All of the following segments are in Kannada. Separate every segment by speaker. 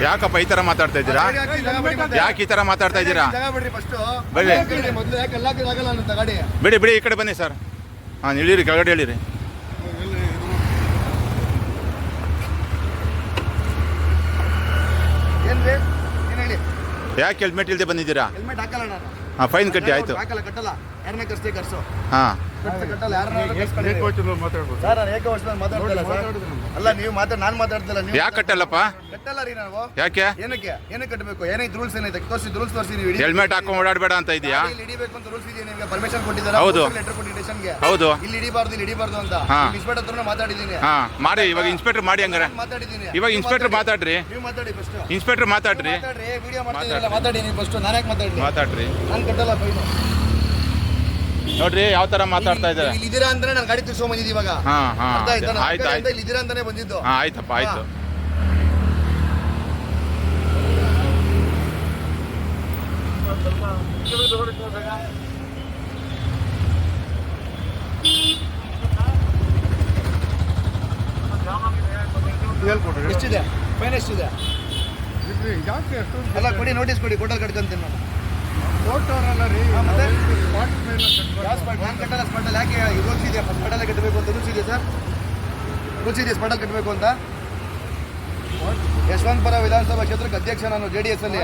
Speaker 1: ಯಾಕಪ್ಪ ಈ ತರ ಮಾತಾಡ್ತಾ ಇದ್ದೀರಾ? ಯಾಕೆ ಈ ತರ ಮಾತಾಡ್ತಾ ಇದ್ದೀರಾ? ಬನ್ನಿ ಬಿಡಿ ಬಿಡಿ, ಈ ಕಡೆ ಬನ್ನಿ ಸರ್. ಹಾಂ, ಇಳಿರಿ, ಕೆಳಗಡೆ ಇಳಿರಿ. ಯಾಕೆ ಹೆಲ್ಮೆಟ್ ಇಲ್ಲದೆ ಬಂದಿದ್ದೀರಾ? ಹಾಂ, ಫೈನ್ ಕಟ್ಟಿ ಆಯ್ತು. ಹಾಂ, ಯಾಕೆ ಕಟ್ಟಲ್ಲಪ್ಪ? ಯಾಕೆ ಹೆಲ್ಮೆಟ್ ಹಾಕೊಂಡು ಓಡಾಡಬೇಡ ಅಂತ ಇದೆಯಾ? ಹೌದು ಹೌದು. ಹಾಂ, ಮಾಡಿ. ಇವಾಗ ಇನ್ಸ್ಪೆಕ್ಟರ್ ಮಾಡಿ ಹಂಗಾರೆ. ಇವಾಗ ಇನ್ಸ್ಪೆಕ್ಟರ್ ಮಾತಾಡ್ರಿ. ಇನ್ಸ್ಪೆಕ್ಟರ್ ಮಾತಾಡ್ರಿ. ಮಾತಾಡ್ರಿ ನೋಡ್ರಿ ಯಾವ ತರ ಮಾತಾಡ್ತಾ ಇದ್ದಾರೆ.
Speaker 2: ಇದ್ದೀರಾ ಅಂದ್ರೆ ನಾನು ಗಾಡಿ ತಿರ್ಸ್ಕೊಂಡ್ ಬಂದಿದ್ದೀವಿ ಇವಾಗ. ಆಯ್ತು, ಇದ್ದೀರಾ ಅಂತಾನೆ ಬಂದಿದ್ದು.
Speaker 1: ಆಯ್ತಪ್ಪ, ಆಯ್ತು.
Speaker 2: ಎಷ್ಟಿದೆ ಫೈನ್? ಎಷ್ಟಿದೆ ಅಲ್ಲ ಕೊಡಿ, ನೋಟಿಸ್ ಕೊಡಿ, ಹೋಟೆಲ್ ಕಟ್ಕೊಂತೀನಿ ನಾನು. ನಾನು ಕಟ್ಟಲ್ಲ ಸ್ಪಾಟಲ್ಲಿ. ಯಾಕೆ ರೂಲ್ಸ್ ಇದೆಯಾ ಸ್ಪಾಟಲ್ಲೇ ಕಟ್ಟಬೇಕು ಅಂತ? ರೂಲ್ಸ್ ಇದೆಯಾ ಸರ್? ರೂಲ್ಸ್ ಇದೆಯಾ ಸ್ಪಾಟಲ್ಲಿ ಕಟ್ಟಬೇಕು ಅಂತ? ಯಶವಂತಪುರ ವಿಧಾನಸಭಾ ಕ್ಷೇತ್ರಕ್ಕೆ ಅಧ್ಯಕ್ಷ ನಾನು, JDS ಅಲ್ಲಿ.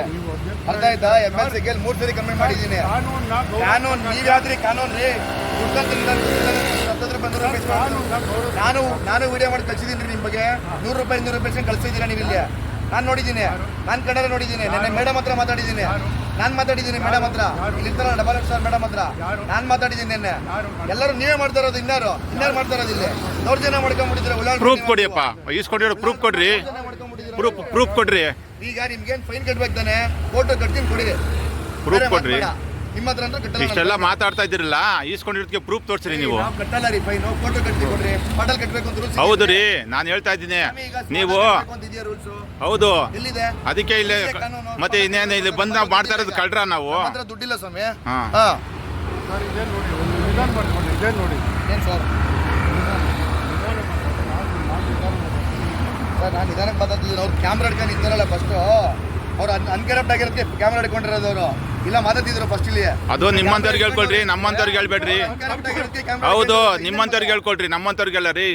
Speaker 2: ಅರ್ಥ ಆಯ್ತಾ? MLC ಗೆ 3 ಸರಿ ಕಮೆಂಟ್ ಮಾಡಿದ್ದೀನಿ. ಕಾನೂನು ನೀವ್ ಯಾವ್ದ್ರಿ ಕಾನೂನು ರೀ? ನಾನು ವಿಡಿಯೋ ಮಾಡಿ ಕಳ್ಸಿದ್ದೀನಿ ನಿಮ್ಮ ಬಗ್ಗೆ. 100 ರೂಪಾಯಿ 200 ರೂಪಾಯಿ ಕಳಿಸಿದ್ದೀರಾ ನೀವು ಇಲ್ಲಿ? ನಾನು ನೋಡಿದ್ದೀನಿ, ನಾನು ಕನ್ನಡ ನೋಡಿದ್ದೀನಿ. ನೆನ್ನೆ ಮೇಡಮ್ ಹತ್ರ ಮಾತಾಡಿದ್ದೀನಿ. ನಾನು ಮಾತಾಡಿದ್ದೀನಿ ಮೇಡಮ್ ಹತ್ರ. ಇಲ್ಲಿ ಇರ್ತಾರ ಡಬಲ್ ಸ್ಟಾರ್ ಮೇಡಮ್ ಹತ್ರ ನಾನು ಮಾತಾಡಿದ್ದೀನಿ ನಿನ್ನೆ. ಎಲ್ಲರೂ ನೀವೇ ಮಾಡ್ತಾ ಇರೋದು. ಇನ್ನಾರು ಮಾಡ್ತಾ ಇರೋದು ಇಲ್ಲಿ. 100 ಜನ ಮಾಡ್ಕೊಂಡ್ಬಿಟ್ಟಿದ್ರೆ.
Speaker 1: ಪ್ರೂಫ್ ಕೊಡಿಯಪ್ಪ, ಈಸ್ಕೊಂಡಿರೋ ಪ್ರೂಫ್ ಕೊಡ್ರಿ. ಪ್ರೂಫ್ ಕೊಡ್ರಿ.
Speaker 2: ಈಗ ನಿಮ್ಗೇನು ಫೈನ್ ಕಟ್ಬೇಕು ತಾನೆ? ಫೋಟೋ ಕಟ್ತೀನಿ ಕೊಡಿ.
Speaker 1: ಪ್ರೂಫ್ ಕೊಡ್ರಿ.
Speaker 2: ನಿಮ್ಮ ಹತ್ರ ಅಂತ ಕಟ್ಟಲ್ಲ.
Speaker 1: ಇಷ್ಟೆಲ್ಲ ಮಾತಾಡ್ತಾ ಇದ್ದೀರಲ್ಲ, ಈಸ್ಕೊಂಡಿರೋದಕ್ಕೆ ಪ್ರೂಫ್ ತೋರಿಸ್ರಿ ನೀವು.
Speaker 2: ಕಟ್ಟಲ್ಲ ರೀ ಫೈನ್. ಫೋಟೋ ಕಟ್ಟಿ ಕೊಡ್ರಿ. ಪಾಟಲ್ ಕಟ್ಟಬೇಕು ಅಂತ ರೂಲ್ಸ್.
Speaker 1: ಹೌದು ರೀ, ನಾನು ಹೇಳ್ತಾ ಇದ್ದೀನಿ. ನೀವು ಹೌದು
Speaker 2: ಎಲ್ಲಿದೆ?
Speaker 1: ಅದಕ್ಕೆ ಇಲ್ಲಿ ಮತ್ತೆ ಇನ್ನೇನು ಇಲ್ಲಿ ಬಂದು ನಾವು ಮಾಡ್ತಾ ಇರೋದು ಕಳ್ರ ನಾವು.
Speaker 2: ದುಡ್ಡಿಲ್ಲ ಸ್ವಾಮಿ.
Speaker 1: ಹಾಂ
Speaker 2: ನೋಡಿ ಏನು ಸರ್? ನಾನು ನಿಧಾನಕ್ಕೆ ಮಾತಾಡ್ತಿದ್ದೀನಿ. ಅವ್ರು ಕ್ಯಾಮ್ರಾ ಹಿಡ್ಕೊಂಡು ನಿಂತಾರಲ್ಲ ಫಸ್ಟು. ಅವ್ರು ಅನ್ಕರಪ್ಟ್ ಆಗಿರುತ್ತೆ ಕ್ಯಾಮ್ರಾ ಹಿಡ್ಕೊಂಡಿರೋದು. ಅವರು ಇಲ್ಲ ಮಾತಾಡ್ತಿದ್ರು ಫಸ್ಟ್ ಇಲ್ಲಿ.
Speaker 1: ಅದು ನಿಮ್ಮಂತವ್ರಿಗೆ ಹೇಳ್ಕೊಳ್ರಿ, ನಮ್ಮಂತವ್ರಿಗೆ ಹೇಳ್ಬೇಡ್ರಿ. ಹೌದು, ನಿಮ್ಮಂತವ್ರಿಗೆ ಹೇಳ್ಕೊಳ್ರಿ, ನಮ್ಮಂತವ್ರಿಗೆಲ್ಲ ರೀ.